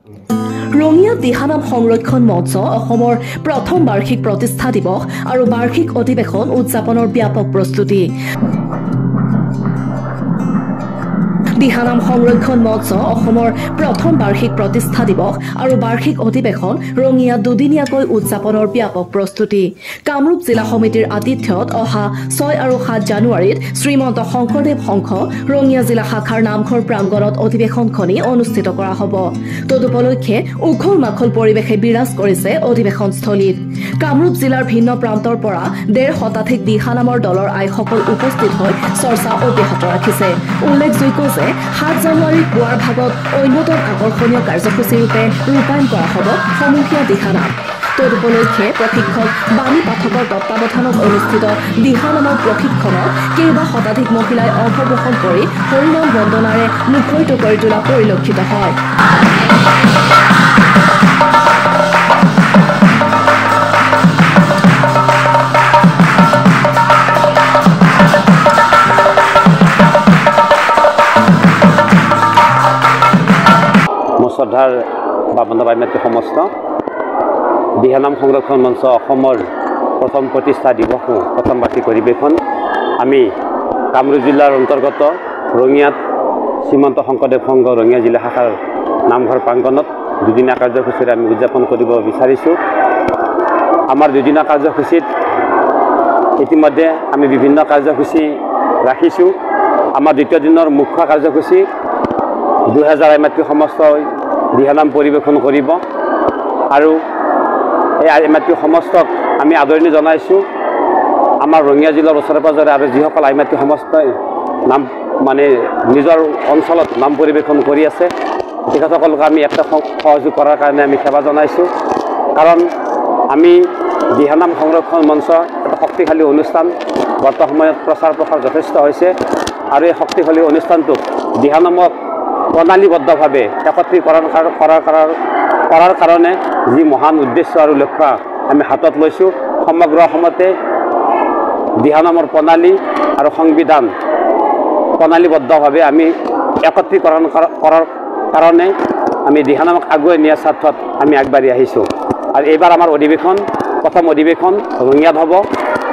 ৰঙিয়া দিহানাম সংৰক্ষণ মঞ্চ অসমৰ প্ৰথম বাৰ্ষিক প্ৰতিষ্ঠা দিৱস আৰু বাৰ্ষিক অধিৱেশন উদযাপনৰ ব্যাপক প্ৰস্তুতি দিহানাম সংৰক্ষণ মঞ্চ অসমৰ প্ৰথম বাৰ্ষিক প্ৰতিষ্ঠা দিৱস আৰু বাৰ্ষিক অধিৱেশন ৰঙিয়া দুদিনীয়াকৈ উদযাপনৰ ব্যাপক প্ৰস্তুতি কামৰূপ জিলা সমিতিৰ আতিথ্যত অহা 6 আৰু 7 জানুৱাৰীত শ্ৰীমন্ত শংকৰদেৱ সংঘ ৰঙিয়া জিলা শাখাৰ নামঘৰ প্ৰাংগণত অধিৱেশনখনি অনুষ্ঠিত কৰা হ'ব তদুপলক্ষে উখল মাখল পৰিৱেশে বিৰাজ কৰিছে অধিৱেশনস্থলীত কামৰূপ জিলাৰ ভিন্ন প্ৰান্তৰ পৰা 1.5 শতাধিক দিহানামৰ দলৰ আইসকল উপস্থিত হৈ চৰ্চা অব্যাহত ৰাখিছে উল্লেখযোগ্য যে 7 জানুৱাৰীত পুৱাৰ ভাগত অন্যতম আকৰ্ষণীয় কাৰ্যসূচীৰূপে ৰূপায়ণ কৰা হ'ব সমূহীয়া দিহানাম তদুপলক্ষে প্ৰশিক্ষক বাণী পাঠকৰ তত্বাৱধানত অনুষ্ঠিত দিহানামৰ প্ৰশিক্ষণত কেইবা শতাধিক মহিলাই অংশগ্ৰহণ কৰি হৰিনাম বন্দনাৰে মুখৰিত কৰি তোলা পৰিলক্ষিত হয় শ্ৰদ্ধাৰ বামন্দাবাইমাতৃ সমস্ত দিহানাম সংৰক্ষণ মঞ্চ অসমৰ প্ৰথম প্ৰতিষ্ঠা দিৱস প্ৰথম বাৰ্ষিক অধিৱেশন আমি কামৰূপ জিলাৰ অন্তৰ্গত ৰঙিয়াত শ্ৰীমন্ত শংকৰদেৱ সংঘ ৰঙিয়া জিলা শাখাৰ নামঘৰ প্ৰাংগণত দুদিনীয়া কাৰ্যসূচীৰে আমি উদযাপন কৰিব বিচাৰিছোঁ আমাৰ দুদিনীয়া কাৰ্যসূচীত ইতিমধ্যে আমি বিভিন্ন কাৰ্যসূচী ৰাখিছোঁ আমাৰ দ্বিতীয় দিনৰ মুখ্য কাৰ্যসূচী 2000 আইমাতৃ সমস্ত দিহানাম পৰিৱেশন কৰিব আৰু এই আইমাতৃ সমস্তক আমি আদৰণি জনাইছোঁ আমাৰ ৰঙিয়া জিলাৰ ওচৰে পাজৰে আৰু যিসকল আইমাতৃ সমস্তই নাম মানে নিজৰ অঞ্চলত নাম পৰিৱেশন কৰি আছে তেখেতসকলক আমি একটা সহযোগ কৰাৰ কাৰণে আমি সেৱা জনাইছোঁ কাৰণ আমি দিহানাম সংৰক্ষণ মঞ্চ এটা শক্তিশালী অনুষ্ঠান বৰ্তমান সময়ত প্ৰচাৰ প্ৰসাৰ যথেষ্ট হৈছে আৰু এই শক্তিশালী অনুষ্ঠানটোক দিহানামক প্ৰণালীবদ্ধভাৱে একত্ৰীকৰণ কৰাৰ কাৰণে যি মহান উদ্দেশ্য আৰু লক্ষ্য আমি হাতত লৈছোঁ সমগ্ৰ অসমতে দিহানামৰ প্ৰণালী আৰু সংবিধান প্ৰণালীবদ্ধভাৱে আমি একত্ৰীকৰণ কৰাৰ কাৰণে আমি দিহানামক আগুৱাই নিয়াৰ স্বাৰ্থত আমি আগবাঢ়ি আহিছোঁ আৰু এইবাৰ আমাৰ অধিৱেশন প্ৰথম অধিৱেশন ৰঙিয়াত হ'ব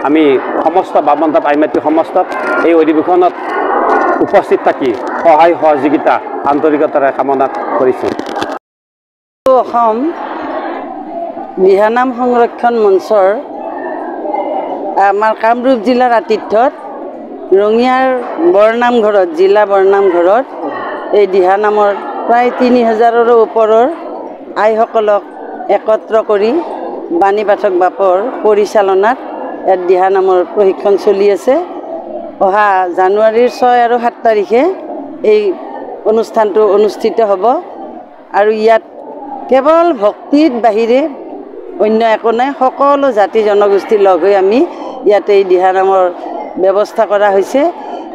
আমি সমস্ত বামন্দ আইমাতৃ সমস্তক এই অধিৱেশনত উপস্থিত থাকি সহায় সহযোগিতা আন্তৰিকতাৰে কামনা কৰিছোঁ অসম দিহানাম সংৰক্ষণ মঞ্চৰ আমাৰ কামৰূপ জিলাৰ আতিথ্যত ৰঙিয়াৰ বৰনামঘৰত জিলা বৰনামঘৰত এই দিহানামৰ প্ৰায় 3000ৰো ওপৰৰ আইসকলক একত্ৰ কৰি বাণী পাঠক বাপৰ পৰিচালনাত ইয়াত দিহানামৰ প্ৰশিক্ষণ চলি আছে অহা জানুৱাৰীৰ 6 আৰু 7 তাৰিখে এই অনুষ্ঠানটো অনুষ্ঠিত হ'ব আৰু ইয়াত কেৱল ভক্তিৰ বাহিৰে অন্য একো নাই সকলো জাতি জনগোষ্ঠী লগ হৈ আমি ইয়াতে এই দিহানামৰ ব্যৱস্থা কৰা হৈছে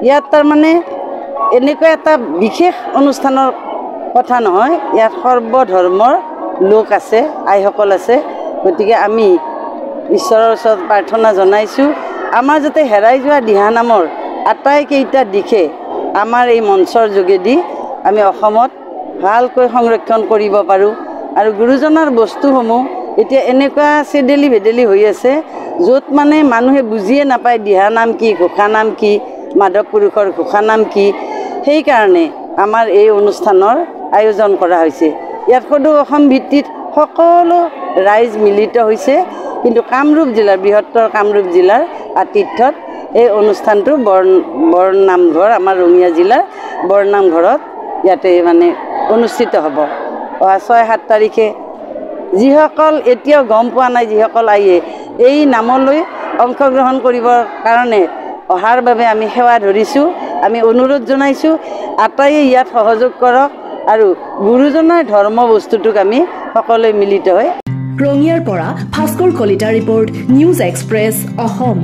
ইয়াত তাৰমানে এনেকুৱা এটা বিশেষ অনুষ্ঠানৰ কথা নহয় ইয়াত সৰ্বধৰ্মৰ লোক আছে আইসকল আছে গতিকে আমি ঈশ্বৰৰ ওচৰত প্ৰাৰ্থনা জনাইছোঁ আমাৰ যাতে হেৰাই যোৱা দিহানামৰ আটাইকেইটা দিশে আমাৰ এই মঞ্চৰ যোগেদি আমি অসমত ভালকৈ সংৰক্ষণ কৰিব পাৰোঁ আৰু গুৰুজনাৰ বস্তুসমূহ এতিয়া এনেকুৱা চেডেলি ভেডেলি হৈ আছে য'ত মানে মানুহে বুজিয়ে নাপায় দিহানাম কি ঘোষানাম কি মাধৱ পুৰুষৰ ঘোষানাম কি সেইকাৰণে আমাৰ এই অনুষ্ঠানৰ আয়োজন কৰা হৈছে ইয়াত সদৌ অসম ভিত্তিত সকলো ৰাইজ মিলিত হৈছে কিন্তু কামৰূপ জিলাৰ বৃহত্তৰ কামৰূপ জিলাৰ আতিথ্যত এই অনুষ্ঠানটো বৰনামঘৰ আমাৰ ৰঙিয়া জিলাৰ বৰনামঘৰত ইয়াতে মানে অনুষ্ঠিত হ'ব 6-7 তাৰিখে যিসকল এতিয়াও গম পোৱা নাই যিসকল আইয়ে এই নামলৈ অংশগ্ৰহণ কৰিবৰ কাৰণে অহাৰ বাবে আমি সেৱা ধৰিছোঁ আমি অনুৰোধ জনাইছোঁ আটাইয়ে ইয়াত সহযোগ কৰক আৰু গুৰুজনাৰ ধৰ্ম বস্তুটোক আমি সকলোৱে মিলিত হৈ ৰঙিয়াৰ পৰা Bhaskar Kalita report news express Assam.